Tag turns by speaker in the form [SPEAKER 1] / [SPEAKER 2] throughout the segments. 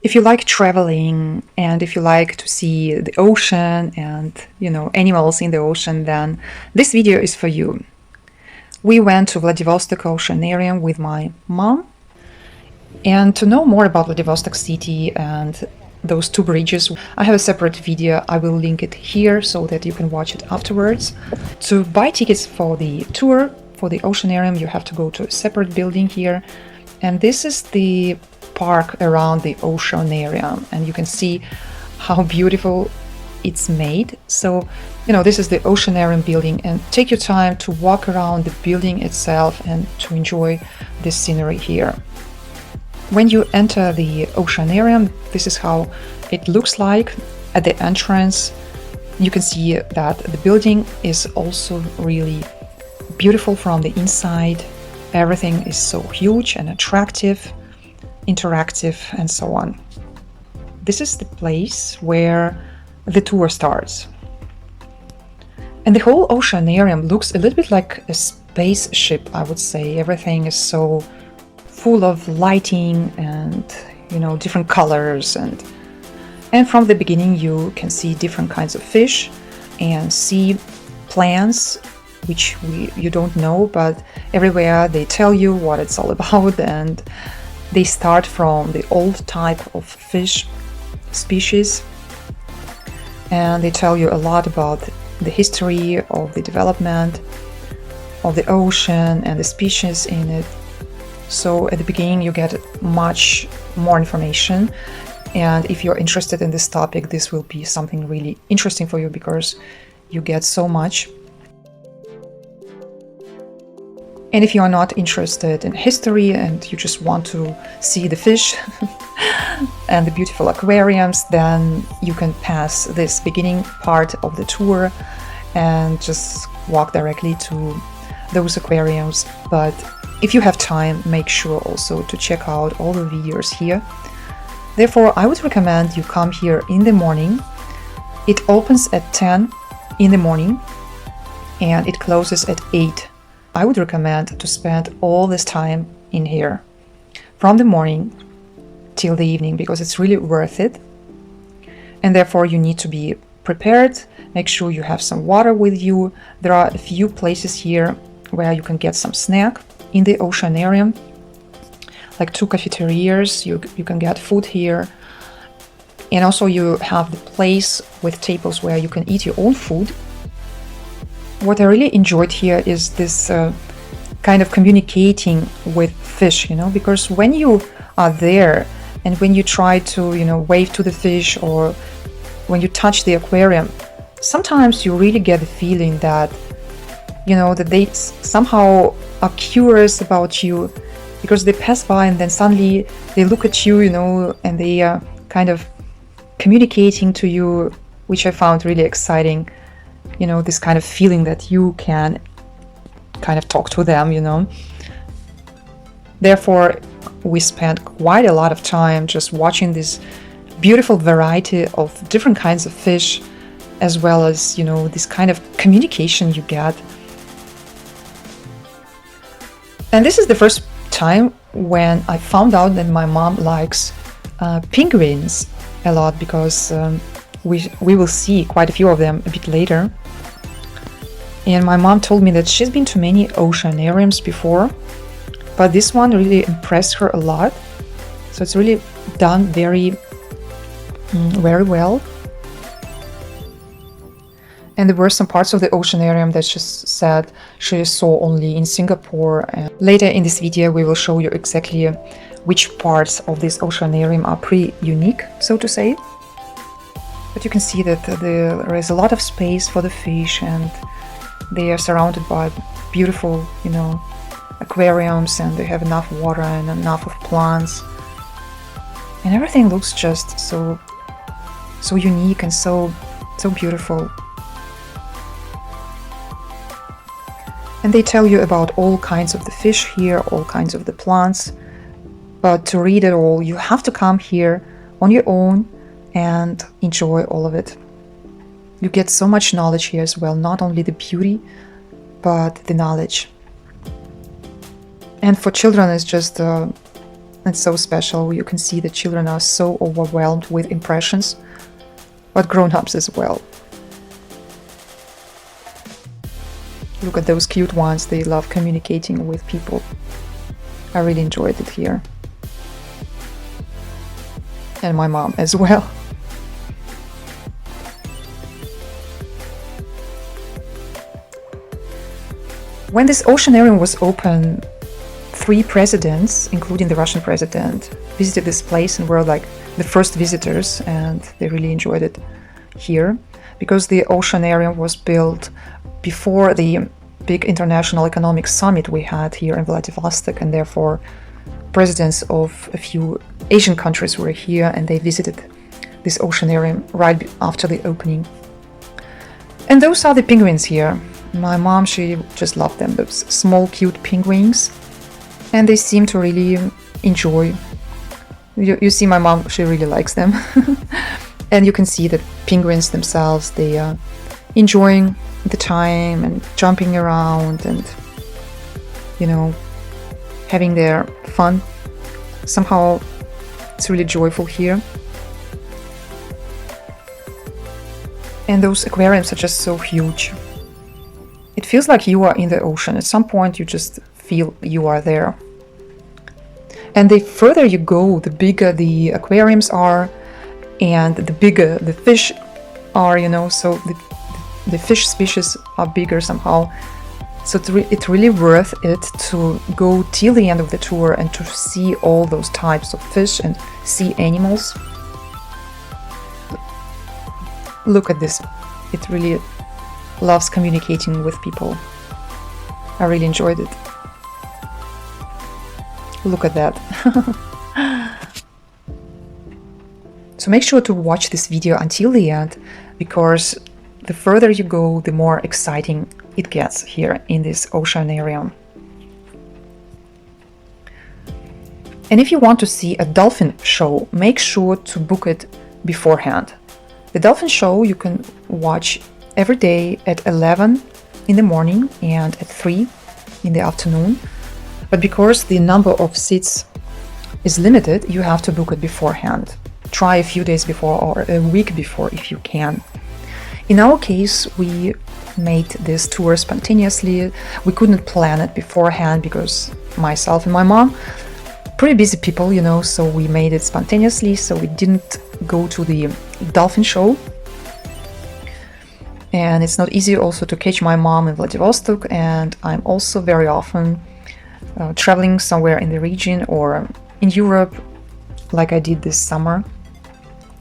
[SPEAKER 1] If you like traveling and if you like to see the ocean and, animals in the ocean, then this video is for you. We went to Vladivostok Oceanarium with my mom. And to know more about Vladivostok city and those two bridges, I have a separate video. I will link it here so that you can watch it afterwards. To buy tickets for the tour for the Oceanarium, you have to go to a separate building here. And this is the park around the Oceanarium, and you can see how beautiful it's made. So, this is the Oceanarium building, and take your time to walk around the building itself and to enjoy this scenery here. When you enter the Oceanarium, this is how it looks like at the entrance. You can see that the building is also really beautiful from the inside. Everything is so huge and attractive, interactive, and so on. This is the place where the tour starts. And the whole Oceanarium looks a little bit like a spaceship, I would say. Everything is so full of lighting and, different colors. And from the beginning, you can see different kinds of fish and sea plants, which you don't know, but everywhere they tell you what it's all about, and they start from the old type of fish species, and they tell you a lot about the history of the development of the ocean and the species in it. So at the beginning you get much more information, and if you're interested in this topic, this will be something really interesting for you because you get so much. And if you are not interested in history and you just want to see the fish and the beautiful aquariums, then you can pass this beginning part of the tour and just walk directly to those aquariums. But if you have time, make sure also to check out all the videos here. Therefore, I would recommend you come here in the morning. It opens at 10 in the morning and it closes at 8. I would recommend to spend all this time in here from the morning till the evening because it's really worth it. And therefore you need to be prepared. Make sure you have some water with you. There are a few places here where you can get some snack in the Oceanarium, like 2 cafeterias. You can get food here. And also you have the place with tables where you can eat your own food. What I really enjoyed here is this kind of communicating with fish, because when you are there and when you try to, wave to the fish or when you touch the aquarium, sometimes you really get the feeling that, that they somehow are curious about you because they pass by and then suddenly they look at you, and they are kind of communicating to you, which I found really exciting. This kind of feeling that you can kind of talk to them, Therefore, we spent quite a lot of time just watching this beautiful variety of different kinds of fish, as well as, this kind of communication you get. And this is the first time when I found out that my mom likes penguins a lot because we will see quite a few of them a bit later. And my mom told me that she's been to many oceanariums before, but this one really impressed her a lot. So it's really done very very well. And there were some parts of the Oceanarium that she said she saw only in Singapore. And later in this video we will show you exactly which parts of this Oceanarium are pretty unique, so to say. But you can see that there is a lot of space for the fish, and they are surrounded by beautiful, aquariums, and they have enough water and enough of plants. And everything looks just so unique and so beautiful. And they tell you about all kinds of the fish here, all kinds of the plants. But to read it all, you have to come here on your own and enjoy all of it. You get so much knowledge here as well, not only the beauty, but the knowledge. And for children, it's just It's so special. You can see the children are so overwhelmed with impressions, but grown-ups as well. Look at those cute ones. They love communicating with people. I really enjoyed it here. And my mom as well. When this oceanarium was open, 3 presidents, including the Russian president, visited this place and were like the first visitors, and they really enjoyed it here because the oceanarium was built before the big international economic summit we had here in Vladivostok, and therefore presidents of a few Asian countries were here and they visited this oceanarium right after the opening. And those are the penguins here. My mom, she just loved them, those small cute penguins, and they seem to really enjoy. You see my mom, she really likes them. And you can see that penguins themselves, they are enjoying the time and jumping around and, you know, having their fun. Somehow it's really joyful here. And those aquariums are just so huge. It feels like you are in the ocean. At some point you just feel you are there. And the further you go, the bigger the aquariums are and the bigger the fish are, you know, so the fish species are bigger somehow. So it's really worth it to go till the end of the tour and to see all those types of fish and sea animals. Look at this. It really loves communicating with people. I really enjoyed it. Look at that. So make sure to watch this video until the end, because the further you go, the more exciting it gets here in this oceanarium. And if you want to see a dolphin show, make sure to book it beforehand. The dolphin show you can watch every day at 11 in the morning and at 3 in the afternoon. But because the number of seats is limited, you have to book it beforehand. Try a few days before or a week before if you can. In our case, we made this tour spontaneously. We couldn't plan it beforehand because myself and my mom, pretty busy people, you know, so we made it spontaneously, so we didn't go to the dolphin show. And it's not easy also to catch my mom in Vladivostok, and I'm also very often traveling somewhere in the region or in Europe, like I did this summer.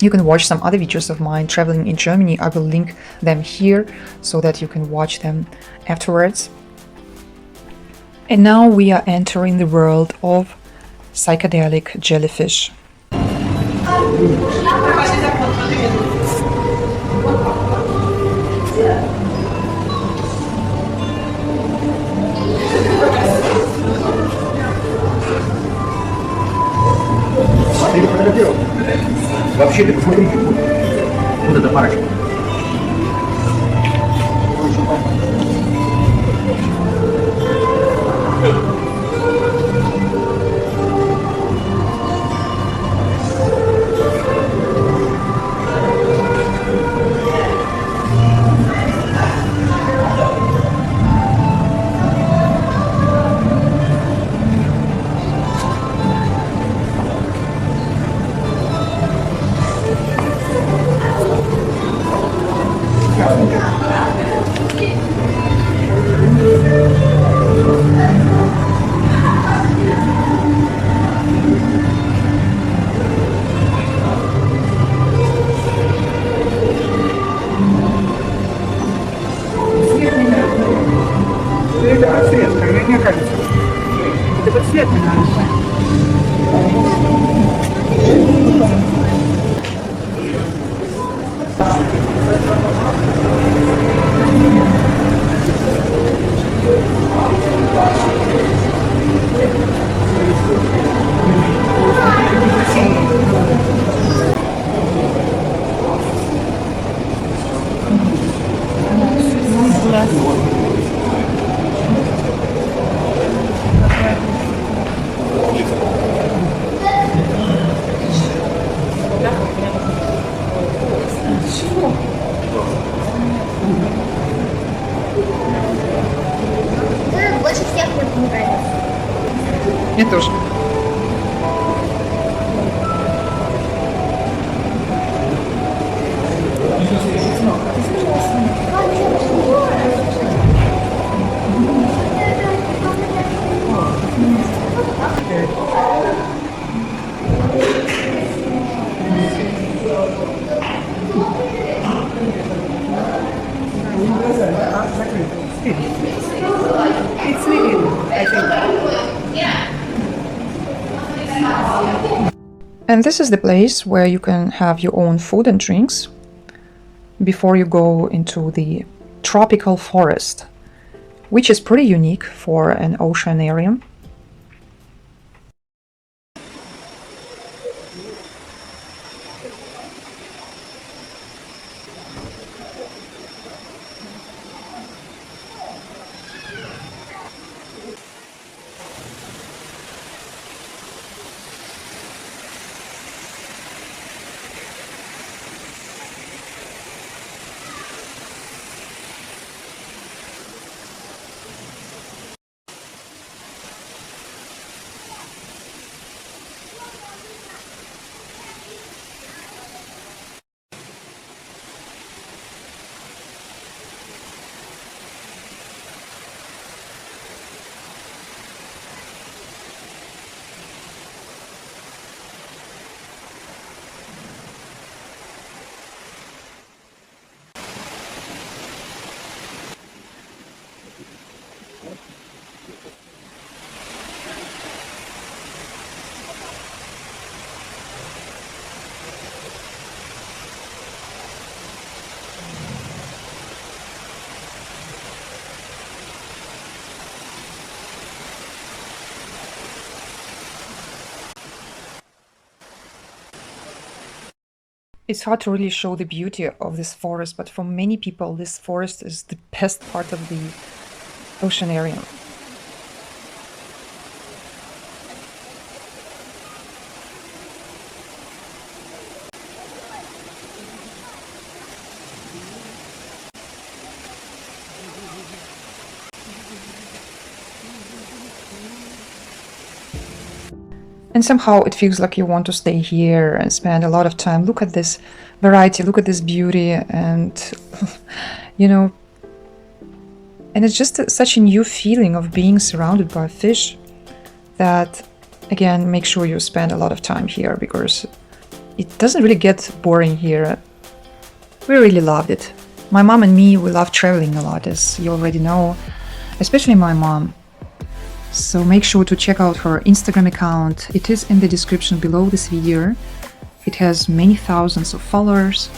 [SPEAKER 1] You can watch some other videos of mine traveling in Germany. I will link them here so that you can watch them afterwards. And now we are entering the world of psychedelic jellyfish.
[SPEAKER 2] Вообще, ты посмотри, вот эта парочка.
[SPEAKER 1] Мне тоже.
[SPEAKER 2] It's leaving, I think.
[SPEAKER 1] And this is the place where you can have your own food and drinks before you go into the tropical forest, which is pretty unique for an oceanarium. It's hard to really show the beauty of this forest, but for many people, this forest is the best part of the oceanarium. And somehow it feels like you want to stay here and spend a lot of time. Look at this variety, look at this beauty, and you know, and it's just such a new feeling of being surrounded by fish that, again, make sure you spend a lot of time here, because it doesn't really get boring here. We really loved it. My mom and me, we love traveling a lot, as you already know, especially my mom. So make sure to check out her Instagram account. It is in the description below this video. It has many thousands of followers,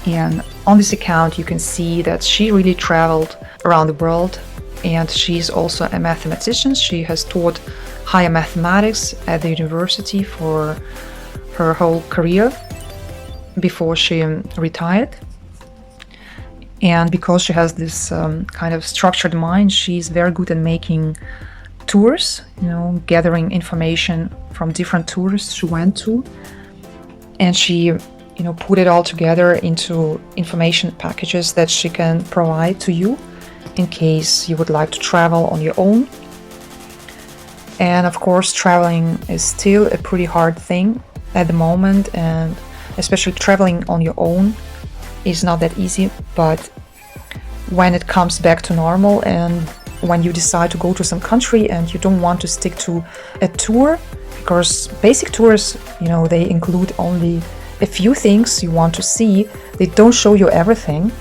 [SPEAKER 1] and on this account you can see that she really traveled around the world, and she's also a mathematician. She has taught higher mathematics at the university for her whole career before she retired. And because she has this kind of structured mind, she's very good at making tours, gathering information from different tours she went to, and she put it all together into information packages that she can provide to you in case you would like to travel on your own. And of course, traveling is still a pretty hard thing at the moment, and especially traveling on your own is not that easy. But when it comes back to normal, and when you decide to go to some country and you don't want to stick to a tour, because basic tours, they include only a few things you want to see, they don't show you everything.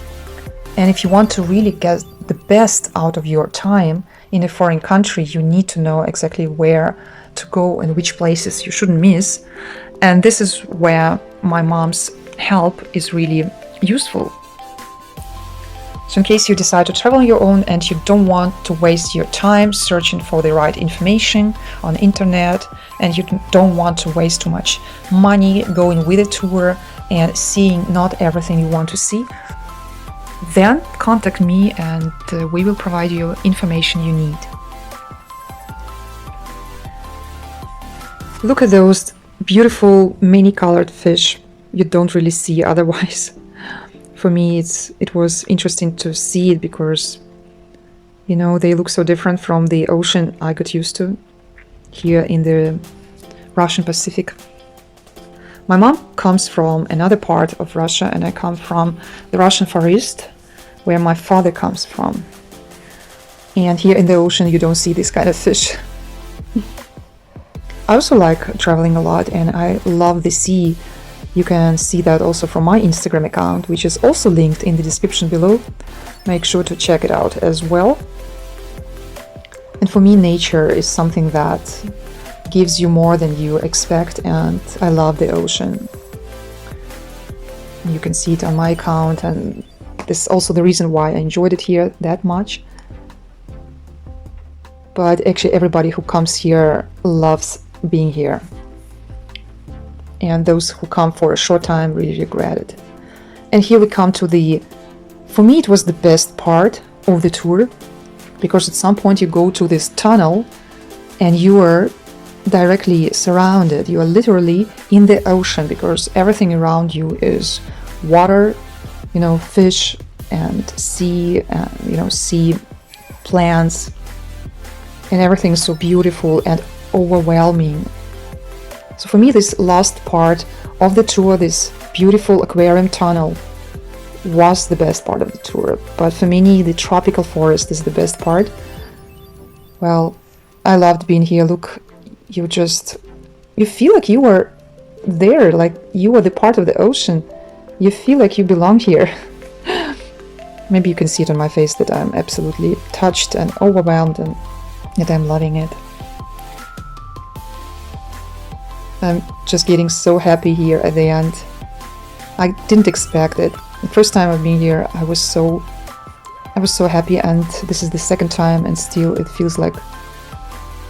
[SPEAKER 1] And if you want to really get the best out of your time in a foreign country, you need to know exactly where to go and which places you shouldn't miss. And this is where my mom's help is really useful. So in case you decide to travel on your own and you don't want to waste your time searching for the right information on the internet, and you don't want to waste too much money going with a tour and seeing not everything you want to see, then contact me and we will provide you information you need. Look at those beautiful many-colored fish you don't really see otherwise. For me, it was interesting to see it because, they look so different from the ocean I got used to. here in the Russian Pacific. My mom comes from another part of Russia, and I come from the Russian forest, where my father comes from. And here in the ocean you don't see this kind of fish. I also like traveling a lot, and I love the sea. You can see that also from my Instagram account, which is also linked in the description below. Make sure to check it out as well. And for me, nature is something that gives you more than you expect, and I love the ocean. You can see it on my account, and this is also the reason why I enjoyed it here that much. But actually everybody who comes here loves being here. And those who come for a short time really regret it. And here we come to for me it was the best part of the tour, because at some point you go to this tunnel and you are directly surrounded. You are literally in the ocean, because everything around you is water, fish and sea, sea plants, and everything is so beautiful and overwhelming. So for me, this last part of the tour, this beautiful aquarium tunnel, was the best part of the tour. But for me, the tropical forest is the best part. Well, I loved being here. Look, you feel like you were there, like you were the part of the ocean. You feel like you belong here. Maybe you can see it on my face that I'm absolutely touched and overwhelmed, and that I'm loving it. I'm just getting so happy here at the end. I didn't expect it. The first time I've been here, I was so happy, and this is the second time, and still it feels like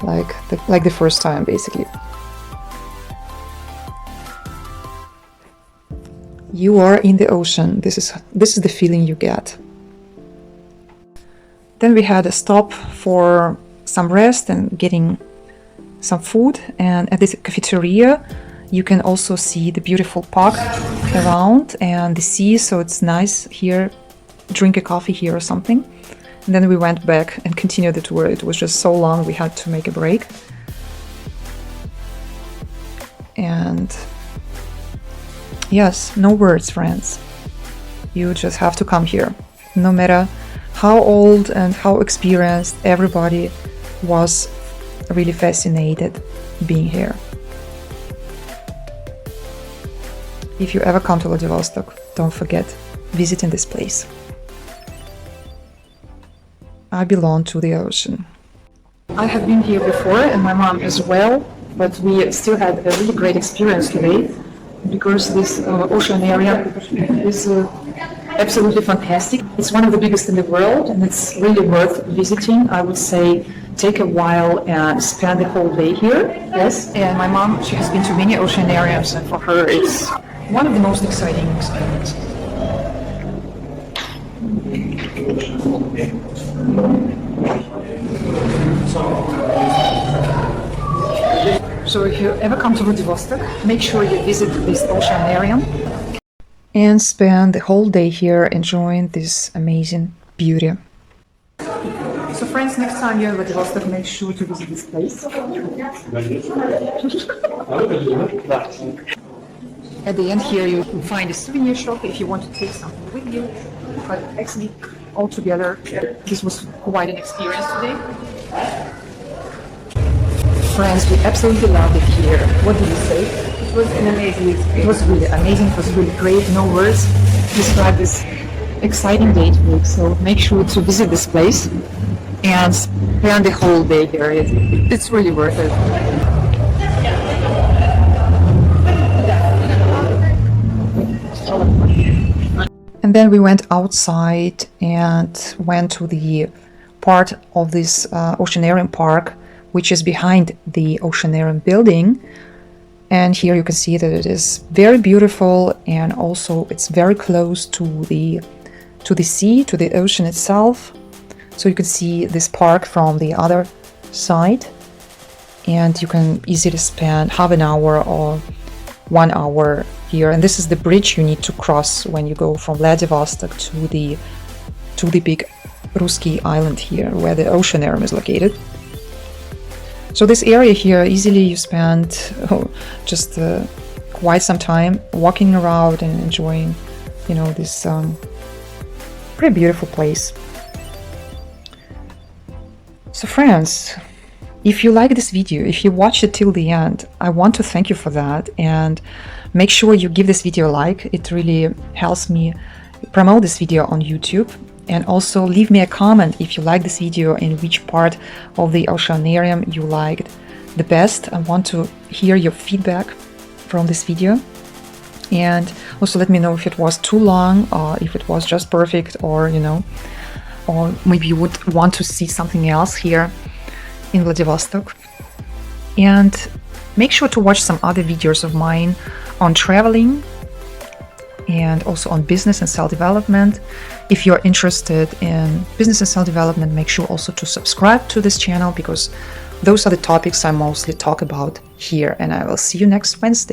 [SPEAKER 1] the first time, basically. You are in the ocean. This is the feeling you get. Then we had a stop for some rest and getting some food, and at this cafeteria you can also see the beautiful park around and the sea, so it's nice here, drink a coffee here or something. And then we went back and continued the tour. It was just so long, we had to make a break. And yes, no words, friends. You just have to come here. No matter how old and how experienced, everybody was really fascinated being here. If you ever come to Vladivostok, don't forget visiting this place. I belong to the ocean. I have been here before, and my mom as well, but we still had a really great experience today, because this oceanarium is absolutely fantastic. It's one of the biggest in the world, and it's really worth visiting. I would say take a while and spend the whole day here. Yes, and my mom, she has been to many oceanariums, and for her it's one of the most exciting experiences. So if you ever come to Vladivostok, make sure you visit this oceanarium and spend the whole day here enjoying this amazing beauty. So friends, next time you're in Vladivostok, make sure to visit this place. At the end here you can find a souvenir shop if you want to take something with you. But actually, altogether, this was quite an experience today. Friends, we absolutely loved it here. What did you say?
[SPEAKER 3] It was an amazing experience.
[SPEAKER 1] It was really amazing, it was really great. No words to describe this exciting day today. So make sure to visit this place and spend the whole day here. It's really worth it. And then we went outside and went to the part of this oceanarium park, which is behind the oceanarium building. And here you can see that it is very beautiful, and also it's very close to the sea, to the ocean itself. So you can see this park from the other side, and you can easily spend half an hour or 1 hour here. And this is the bridge you need to cross when you go from Vladivostok to the big Ruski island here, where the oceanarium is located. So this area here, easily you spend just quite some time walking around and enjoying, you know, this pretty beautiful place. So friends, if you like this video, if you watched it till the end, I want to thank you for that, and make sure you give this video a like. It really helps me promote this video on YouTube. And also leave me a comment if you like this video and which part of the Oceanarium you liked the best. I want to hear your feedback from this video. And also let me know if it was too long, or if it was just perfect, or you know, or maybe you would want to see something else here in Vladivostok. And make sure to watch some other videos of mine on traveling and also on business and self-development. If you're interested in business and self-development, make sure also to subscribe to this channel, because those are the topics I mostly talk about here. And I will see you next Wednesday.